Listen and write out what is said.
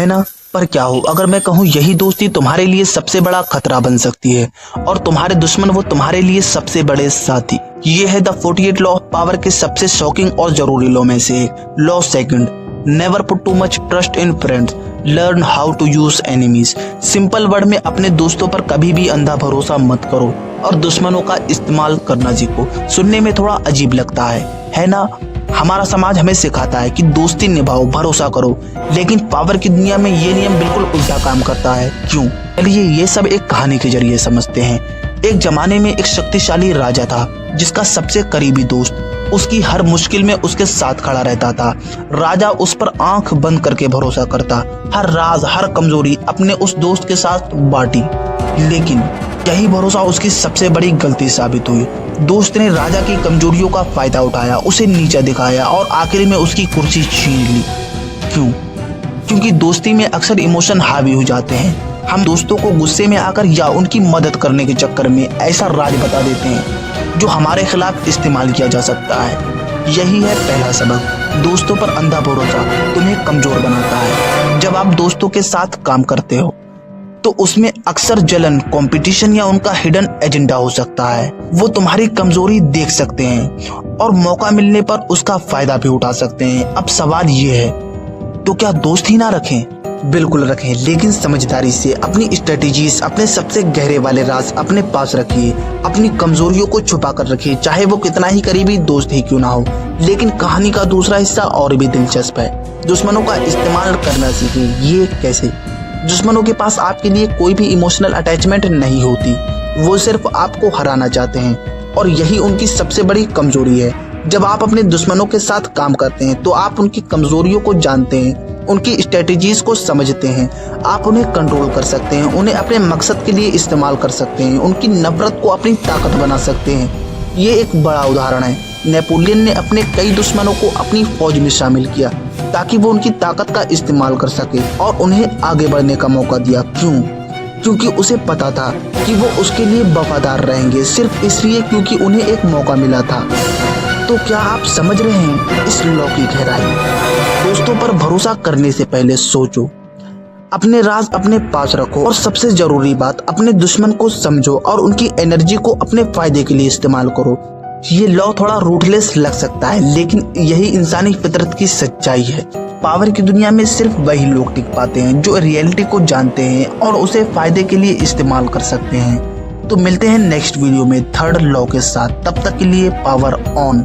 है ना। पर क्या हो अगर मैं कहूँ यही दोस्ती तुम्हारे लिए सबसे बड़ा खतरा बन सकती है और तुम्हारे दुश्मन वो तुम्हारे लिए सबसे बड़े साथी। ये है द 48 लॉ ऑफ पावर के सबसे शॉकिंग और जरूरी लॉ में से एक। Law second, never put too much trust in friends, learn how to use enemies. Simple word में अपने दोस्तों पर कभी भी अंधा भरोसा मत करो और दुश्मनों का इस्तेमाल करना सीखो। सुनने में थोड़ा अजीब लगता है ना। हमारा समाज हमें सिखाता है कि दोस्ती निभाओ, भरोसा करो, लेकिन पावर की दुनिया में ये नियम बिल्कुल उल्टा काम करता है। क्यों? चलिए ये सब एक कहानी के जरिए समझते हैं। एक जमाने में एक शक्तिशाली राजा था जिसका सबसे करीबी दोस्त उसकी हर मुश्किल में उसके साथ खड़ा रहता था। राजा उस पर आंख बंद करके भरोसा करता, हर राज हर कमजोरी अपने उस दोस्त के साथ बांटी। लेकिन यही भरोसा उसकी सबसे बड़ी गलती साबित हुई। दोस्त ने राजा की कमजोरियों का फायदा उठाया, उसे नीचा दिखाया और आखिर में उसकी कुर्सी छीन ली। क्यों? क्योंकि दोस्ती में अक्सर इमोशन हावी हो जाते हैं। हम दोस्तों को गुस्से में आकर या उनकी मदद करने के चक्कर में ऐसा राज बता देते हैं जो हमारे खिलाफ इस्तेमाल किया जा सकता है। यही है पहला सबक, दोस्तों पर अंधा भरोसा तुम्हें कमजोर बनाता है। जब आप दोस्तों के साथ काम करते हो तो उसमें अक्सर जलन, कंपटीशन या उनका हिडन एजेंडा हो सकता है। वो तुम्हारी कमजोरी देख सकते हैं और मौका मिलने पर उसका फायदा भी उठा सकते हैं। अब सवाल ये है, तो क्या दोस्त ही ना रखें? बिल्कुल रखें, लेकिन समझदारी से। अपनी स्ट्रेटेजीज, अपने सबसे गहरे वाले राज अपने पास रखिए। अपनी कमजोरियों को छुपा कर रखिए, चाहे वो कितना ही करीबी दोस्त ही क्यों ना हो। लेकिन कहानी का दूसरा हिस्सा और भी दिलचस्प है। दुश्मनों का इस्तेमाल करना सीखें। ये कैसे? दुश्मनों के पास आपके लिए कोई भी इमोशनल अटैचमेंट नहीं होती। वो सिर्फ आपको हराना चाहते हैं और यही उनकी सबसे बड़ी कमजोरी है। जब आप अपने दुश्मनों के साथ काम करते हैं तो आप उनकी कमजोरियों को जानते हैं, उनकी स्ट्रेटेजीज को समझते हैं। आप उन्हें कंट्रोल कर सकते हैं, उन्हें अपने मकसद के लिए इस्तेमाल कर सकते हैं, उनकी नफरत को अपनी ताकत बना सकते हैं। ये एक बड़ा उदाहरण है। नेपोलियन ने अपने कई दुश्मनों को अपनी फौज में शामिल किया ताकि वो उनकी ताकत का इस्तेमाल कर सके और उन्हें आगे बढ़ने का मौका दिया। क्यों? क्योंकि उसे पता था कि वो उसके लिए वफादार रहेंगे, सिर्फ इसलिए क्योंकि उन्हें एक मौका मिला था। तो क्या आप समझ रहे हैं इस लॉ की गहराई? दोस्तों पर भरोसा करने से पहले सोचो, अपने राज अपने पास रखो और सबसे जरूरी बात, अपने दुश्मन को समझो और उनकी एनर्जी को अपने फायदे के लिए इस्तेमाल करो। ये लॉ थोड़ा रूटलेस लग सकता है, लेकिन यही इंसानी फितरत की सच्चाई है। पावर की दुनिया में सिर्फ वही लोग टिक पाते हैं जो रियलिटी को जानते हैं और उसे फायदे के लिए इस्तेमाल कर सकते हैं। तो मिलते हैं नेक्स्ट वीडियो में थर्ड लॉ के साथ। तब तक के लिए पावर ऑन।